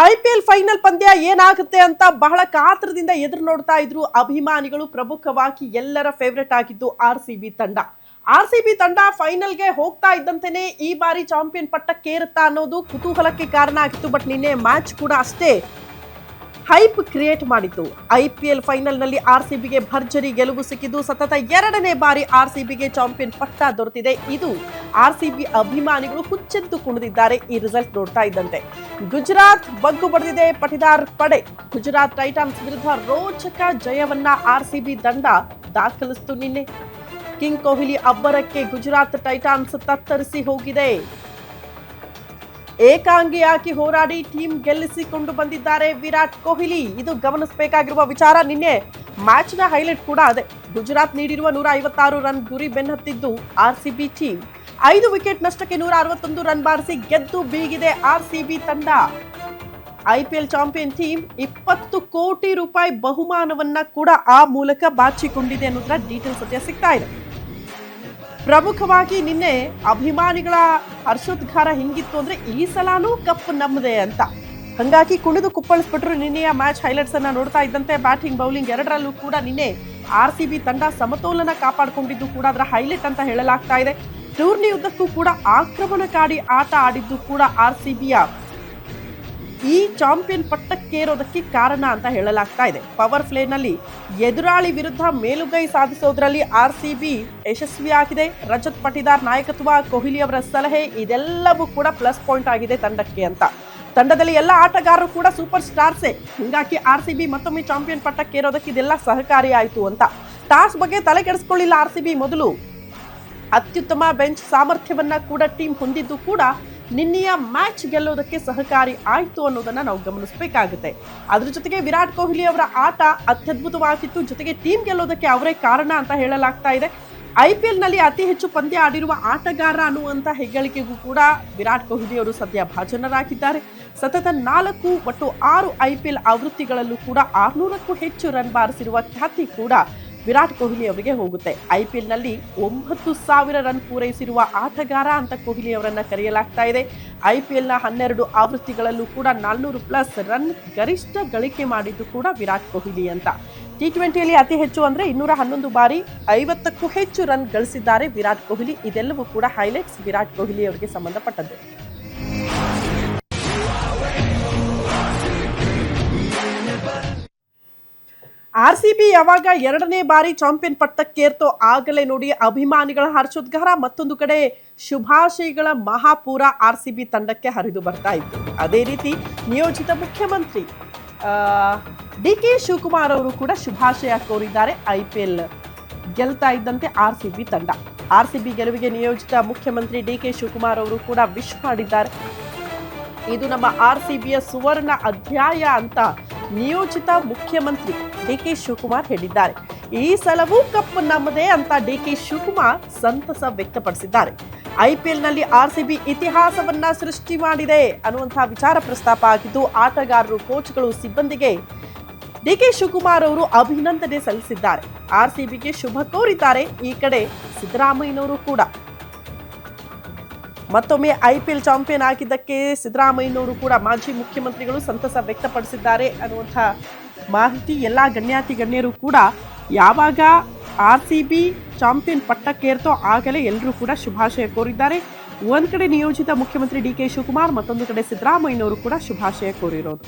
IPL final ಪಂದ್ಯ ಏನಾಗುತ್ತೆ ಅಂತ ಬಹಳ ಕಾತರದಿಂದ ಎದುರು ನೋಡ್ತಾ ಇದ್ರು ಅಭಿಮಾನಿಗಳು. ಪ್ರಮುಖವಾಗಿ ಎಲ್ಲರ ಫೇವರೇಟ್ ಆಗಿದ್ದು ಆರ್ಸಿಬಿ ತಂಡ. ಆರ್ಸಿಬಿ ತಂಡ ಫೈನಲ್ಗೆ ಹೋಗ್ತಾ ಇದ್ದಂತೆಯೇ ಈ ಬಾರಿ ಚಾಂಪಿಯನ್ ಪಟ್ಟಕ್ಕೇರುತ್ತಾ ಅನ್ನೋದು ಕುತೂಹಲಕ್ಕೆ ಕಾರಣ ಆಗಿತ್ತು. ಬಟ್ ನಿನ್ನೆ ಮ್ಯಾಚ್ ಕೂಡ ಅಷ್ಟೇ ಹೈಪ್ ಕ್ರಿಯೇಟ್ ಮಾಡಿತ್ತು. ಐಪಿಎಲ್ ಫೈನಲ್ನಲ್ಲಿ ಆರ್ಸಿಬಿಗೆ ಭರ್ಜರಿ ಗೆಲುವು ಸಿಕ್ಕಿದ್ದು ಸತತ 2ನೇ ಬಾರಿ ಆರ್ಸಿಬಿಗೆ ಚಾಂಪಿಯನ್ ಪಟ್ಟ ದೊರೆತಿದೆ. ಇದು ಆರ್ಸಿಬಿ ಅಭಿಮಾನಿಗಳು ಹುಚ್ಚೆದ್ದು ಕುಣಿದಿದ್ದಾರೆ ಈ ರಿಸಲ್ಟ್ ನೋಡ್ತಾ ಇದ್ದಂತೆ. ಗುಜರಾತ್ ಬಗ್ಗು ಬಡಿದಿದೆ ಪಟಿದಾರ್ ಪಡೆ. ಗುಜರಾತ್ ಟೈಟಾನ್ಸ್ ವಿರುದ್ಧ ರೋಚಕ ಜಯವನ್ನ ಆರ್ಸಿಬಿ ತಂಡ ದಾಖಲಿಸಿತು ನಿನ್ನೆ. ಕಿಂಗ್ ಕೊಹ್ಲಿ ಅಬ್ಬರಕ್ಕೆ ಗುಜರಾತ್ ಟೈಟಾನ್ಸ್ ತತ್ತರಿಸಿ ಹೋಗಿದೆ. ಏಕಾಂಗಿಯಾಗಿ ಹೋರಾಡಿ ಟೀಮ್ ಗೆಲ್ಲಿಸಿಕೊಂಡು ಬಂದಿದ್ದಾರೆ ವಿರಾಟ್ ಕೊಹ್ಲಿ. ಇದು ಗಮನಿಸಬೇಕಾಗಿರುವ ವಿಚಾರ. ನಿನ್ನೆ ಮ್ಯಾಚ್ನ ಹೈಲೈಟ್ ಕೂಡ ಅದೇ. ಗುಜರಾತ್ ನೀಡಿರುವ 156 ರನ್ ಗುರಿ ಬೆನ್ನತ್ತಿದ್ದು ಆರ್ಸಿಬಿ ಟೀಮ್ 5 ವಿಕೆಟ್ ನಷ್ಟಕ್ಕೆ 161 ರನ್ ಬಾರಿಸಿ ಗೆದ್ದು ಬೀಗಿದೆ ಆರ್ಸಿಬಿ ತಂಡ. ಐಪಿಎಲ್ ಚಾಂಪಿಯನ್ ಟೀಮ್ 20 ಕೋಟಿ ರೂಪಾಯಿ ಬಹುಮಾನವನ್ನ ಕೂಡ ಆ ಮೂಲಕ ಬಾಚಿಕೊಂಡಿದೆ ಅನ್ನೋದರ ಡೀಟೇಲ್ಸ್ ಸದ್ಯ ಸಿಗ್ತಾ ಇದೆ. ಪ್ರಮುಖವಾಗಿ ನಿನ್ನೆ ಅಭಿಮಾನಿಗಳ ಹರ್ಷೋದ್ಗಾರ ಹಿಂಗಿತ್ತು ಅಂದ್ರೆ ಈ ಸಲಾನೂ ಕಪ್ ನಮ್ಮದೇ ಅಂತ. ಹಂಗಾಗಿ ಕುಣಿದು ಕುಪ್ಪಳಿಸ್ಬಿಟ್ರು. ನಿನ್ನೆಯ ಮ್ಯಾಚ್ ಹೈಲೈಟ್ಸ್ ಅನ್ನ ನೋಡ್ತಾ ಇದ್ದಂತೆ ಬ್ಯಾಟಿಂಗ್ ಬೌಲಿಂಗ್ ಎರಡರಲ್ಲೂ ಕೂಡ ನಿನ್ನೆ ಆರ್ಸಿಬಿ ತಂಡ ಸಮತೋಲನ ಕಾಪಾಡಿಕೊಂಡಿದ್ದು ಕೂಡ ಅದರ ಹೈಲೈಟ್ ಅಂತ ಹೇಳಲಾಗ್ತಾ ಇದೆ. ಟೂರ್ನಿ ಉದ್ದಕ್ಕೂ ಕೂಡ ಆಕ್ರಮಣಕಾರಿ ಆಟ ಆಡಿದ್ದು ಕೂಡ ಆರ್ಸಿಬಿಯ ಈ ಚಾಂಪಿಯನ್ ಪಟ್ಟಕ್ಕೇರೋದಕ್ಕೆ ಕಾರಣ ಅಂತ ಹೇಳಲಾಗ್ತಾ ಇದೆ. ಪವರ್ ಪ್ಲೇನಲ್ಲಿ ಎದುರಾಳಿ ವಿರುದ್ಧ ಮೇಲುಗೈ ಸಾಧಿಸೋದ್ರಲ್ಲಿ ಆರ್ಸಿಬಿ ಯಶಸ್ವಿಯಾಗಿದೆ. ರಜತ್ ಪಟಿದಾರ್ ನಾಯಕತ್ವ, ಕೊಹ್ಲಿ ಅವರ ಸಲಹೆ ಇದೆಲ್ಲವೂ ಕೂಡ ಪ್ಲಸ್ ಪಾಯಿಂಟ್ ಆಗಿದೆ ತಂಡಕ್ಕೆ ಅಂತ. ತಂಡದಲ್ಲಿ ಎಲ್ಲ ಆಟಗಾರರು ಕೂಡ ಸೂಪರ್ ಸ್ಟಾರ್ಸೇ. ಹೀಗಾಗಿ ಆರ್ಸಿಬಿ ಮತ್ತೊಮ್ಮೆ ಚಾಂಪಿಯನ್ ಪಟ್ಟಕ್ಕೇರೋದಕ್ಕೆ ಇದೆಲ್ಲ ಸಹಕಾರಿ ಆಯಿತು ಅಂತ. ಟಾಸ್ ಬಗ್ಗೆ ತಲೆ ಕೆಡಿಸ್ಕೊಳ್ಳಿಲ್ಲ ಆರ್ಸಿಬಿ. ಮೊದಲು ಅತ್ಯುತ್ತಮ ಬೆಂಚ್ ಸಾಮರ್ಥ್ಯವನ್ನ ಕೂಡ ಟೀಮ್ ಹೊಂದಿದ್ದು ಕೂಡ ನಿನ್ನೆಯ ಮ್ಯಾಚ್ ಗೆಲ್ಲೋದಕ್ಕೆ ಸಹಕಾರಿ ಆಯಿತು ಅನ್ನೋದನ್ನ ನಾವು ಗಮನಿಸಬೇಕಾಗುತ್ತೆ. ಅದ್ರ ಜೊತೆಗೆ ವಿರಾಟ್ ಕೊಹ್ಲಿ ಅವರ ಆಟ ಅತ್ಯದ್ಭುತವಾಗಿತ್ತು. ಜೊತೆಗೆ ಟೀಮ್ ಗೆಲ್ಲೋದಕ್ಕೆ ಅವರೇ ಕಾರಣ ಅಂತ ಹೇಳಲಾಗ್ತಾ ಇದೆ. ಐಪಿಎಲ್ ನಲ್ಲಿ ಅತಿ ಹೆಚ್ಚು ಪಂದ್ಯ ಆಡಿರುವ ಆಟಗಾರ ಅನ್ನುವಂತ ಹೆಗ್ಗಳಿಕೆಗೂ ಕೂಡ ವಿರಾಟ್ ಕೊಹ್ಲಿ ಅವರು ಸದ್ಯ ಭಾಜನರಾಗಿದ್ದಾರೆ. ಸತತ 4 ಒಟ್ಟು 6 ಐಪಿಎಲ್ ಆವೃತ್ತಿಗಳಲ್ಲೂ ಕೂಡ 600ಕ್ಕೂ ಹೆಚ್ಚು ರನ್ ಬಾರಿಸಿರುವ ಖ್ಯಾತಿ ಕೂಡ ವಿರಾಟ್ ಕೊಹ್ಲಿ ಅವರಿಗೆ ಹೋಗುತ್ತೆ. ಐಪಿಎಲ್ ನಲ್ಲಿ 9,000 ರನ್ ಪೂರೈಸಿರುವ ಆಟಗಾರ ಅಂತ ಕೊಹ್ಲಿ ಅವರನ್ನ ಕರೆಯಲಾಗ್ತಾ ಇದೆ. ಐಪಿಎಲ್ನ 12 ಆವೃತ್ತಿಗಳಲ್ಲೂ ಕೂಡ 400+ ರನ್ ಗರಿಷ್ಠ ಗಳಿಕೆ ಮಾಡಿದ್ದು ಕೂಡ ವಿರಾಟ್ ಕೊಹ್ಲಿ ಅಂತ. T20ಯಲ್ಲಿ ಅತಿ ಹೆಚ್ಚು ಅಂದ್ರೆ 211 ಬಾರಿ 50ಕ್ಕೂ ಹೆಚ್ಚು ರನ್ ಗಳಿಸಿದ್ದಾರೆ ವಿರಾಟ್ ಕೊಹ್ಲಿ. ಇದೆಲ್ಲವೂ ಕೂಡ ಹೈಲೈಟ್ಸ್ ವಿರಾಟ್ ಕೊಹ್ಲಿ ಅವರಿಗೆ ಸಂಬಂಧಪಟ್ಟದ್ದು. ಆರ್ಸಿಬಿ ಯಾವಾಗ 2ನೇ ಬಾರಿ ಚಾಂಪಿಯನ್ ಪಟ್ಟಕ್ಕೇರ್ತೋ ಆಗಲೇ ನೋಡಿ ಅಭಿಮಾನಿಗಳ ಹರ್ಷೋದ್ಗಾರ, ಮತ್ತೊಂದು ಕಡೆ ಶುಭಾಶಯಗಳ ಮಹಾಪೂರ ಆರ್ಸಿಬಿ ತಂಡಕ್ಕೆ ಹರಿದು ಬರ್ತಾ ಇತ್ತು. ಅದೇ ರೀತಿ ನಿಯೋಜಿತ ಮುಖ್ಯಮಂತ್ರಿ ಡಿ.ಕೆ. ಶಿವಕುಮಾರ್ ಅವರು ಕೂಡ ಶುಭಾಶಯ ಕೋರಿದ್ದಾರೆ. ಐಪಿಎಲ್ ಗೆಲ್ತಾ ಇದ್ದಂತೆ ಆರ್ಸಿಬಿ ತಂಡ. ಆರ್ಸಿಬಿ ಗೆಲುವಿಗೆ ನಿಯೋಜಿತ ಮುಖ್ಯಮಂತ್ರಿ ಡಿ.ಕೆ. ಶಿವಕುಮಾರ್ ಅವರು ಕೂಡ ವಿಶ್ ಮಾಡಿದ್ದಾರೆ. ಇದು ನಮ್ಮ ಆರ್ಸಿಬಿಯ ಸುವರ್ಣ ಅಧ್ಯಾಯ ಅಂತ ನಿಯೋಜಿತ ಮುಖ್ಯಮಂತ್ರಿ ಡಿ.ಕೆ. ಶಿವಕುಮಾರ್ ಹೇಳಿದ್ದಾರೆ. ಈ ಸಲವೂ ಕಪ್ ನಮ್ಮದೇ ಅಂತ ಡಿ.ಕೆ. ಶಿವಕುಮಾರ್ ಸಂತಸ ವ್ಯಕ್ತಪಡಿಸಿದ್ದಾರೆ. ಐಪಿಎಲ್ನಲ್ಲಿ ಆರ್ಸಿಬಿ ಇತಿಹಾಸವನ್ನ ಸೃಷ್ಟಿ ಮಾಡಿದೆ ಅನ್ನುವಂತಹ ವಿಚಾರ ಪ್ರಸ್ತಾಪ ಆಗಿದ್ದು ಆಟಗಾರರು, ಕೋಚ್ಗಳು, ಸಿಬ್ಬಂದಿಗೆ ಡಿ.ಕೆ. ಶಿವಕುಮಾರ್ ಅವರು ಅಭಿನಂದನೆ ಸಲ್ಲಿಸಿದ್ದಾರೆ. ಆರ್ಸಿಬಿಗೆ ಶುಭ ಕೋರಿದ್ದಾರೆ. ಈ ಕಡೆ ಸಿದ್ದರಾಮಯ್ಯನವರು ಕೂಡ ಮತ್ತೊಮ್ಮೆ ಐಪಿಎಲ್ ಚಾಂಪಿಯನ್ ಆಗಿದ್ದಕ್ಕೆ ಸಿದ್ದರಾಮಯ್ಯನವರು ಕೂಡ ಮಾಜಿ ಮುಖ್ಯಮಂತ್ರಿಗಳು ಸಂತಸ ವ್ಯಕ್ತಪಡಿಸಿದ್ದಾರೆ ಅನ್ನುವಂಥ ಮಾಹಿತಿ. ಎಲ್ಲ ಗಣ್ಯರು ಕೂಡ ಯಾವಾಗ ಆರ್ಸಿಬಿ ಚಾಂಪಿಯನ್ ಪಟ್ಟಕ್ಕೇರ್ತೋ ಆಗಲೇ ಎಲ್ಲರೂ ಕೂಡ ಶುಭಾಶಯ ಕೋರಿದ್ದಾರೆ. ಒಂದು ಕಡೆ ನಿಯೋಜಿತ ಮುಖ್ಯಮಂತ್ರಿ ಡಿ.ಕೆ. ಶಿವಕುಮಾರ್, ಮತ್ತೊಂದು ಕಡೆ ಸಿದ್ದರಾಮಯ್ಯನವರು ಕೂಡ ಶುಭಾಶಯ ಕೋರಿರೋದು.